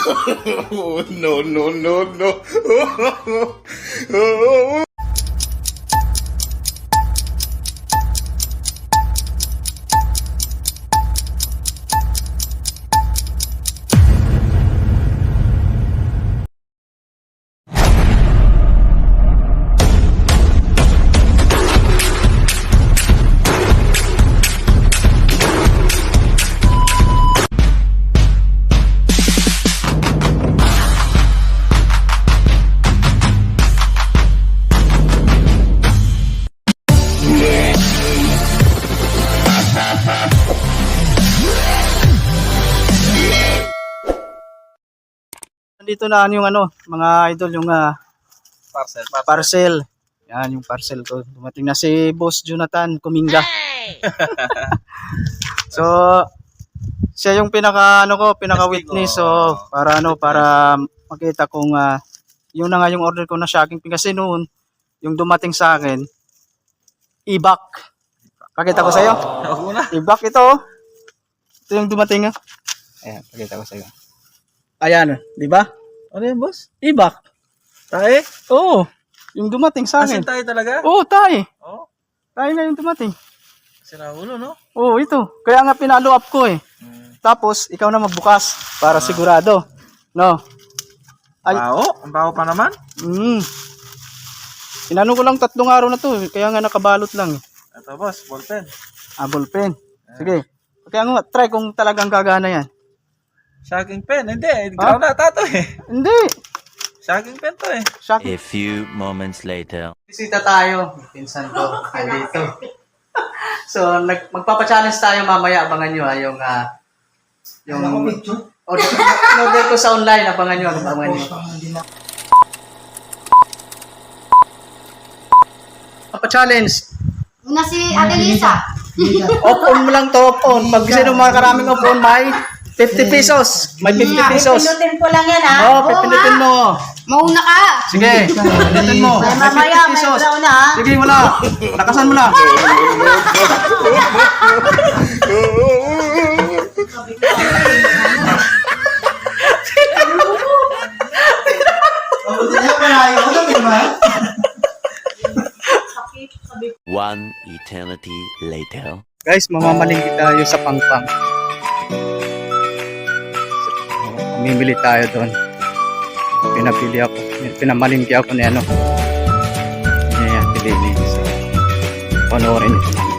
No, no, no, no. Dito na yung mga idol, yung parcel. Yan yung parcel ko. Dumating na si Boss Jonathan Kuminga. So siya yung pinaka witness, so para makita kung yung na nga yung order ko na shocking pin, kasi noon yung dumating sa akin ibak. Pakita ko sa iyo. Ibak ito. Ito yung dumating. Ayan, pakita ko sa iyo. Ayan, di ba? Ano yan, boss? Ibak. Tae? Oo. Yung dumating sa akin. Asin tayo talaga? Oo, tae. Oo. Tae nga yung dumating. Sinahulo, no? Oo, ito. Kaya nga pinalo up ko eh. Tapos, ikaw na magbukas para sigurado. No? Ay. Bao? Ang bao pa naman? Inano ko lang 3 araw na to. Kaya nga nakabalot lang. Ito, boss. Ballpen. Ballpen. Sige. Kaya nga, try kung talagang gagana yan. Shocking pen. Hindi. Ground na tato eh. Hindi. Shocking pen to eh. Shocking. A few moments later. Bisita tayo. Pinsan ko. Andito. So, magpapa-challenge tayo mamaya. Abangan nyo yung order ko sa online. Abangan nyo. Papa-challenge. Una si Adelisa. Off-on mo lang to, off-on. Pag sino mga karaming off-on, may 50 pesos. May 50 pesos. Pinutin ko lang yan, ha? Oo, pipindutin mo. Mauna ka. Sige, pipindutin mo. Ay, May mamaya, 50 may pesos. brown na, ha? Sige, wala. Lakasan mo lang. One eternity later. Guys, mamamalingki tayo sa Pangpang. Mamimili tayo doon. Pinamalingki ako ni Ayan, piliin. So, panoorin ito.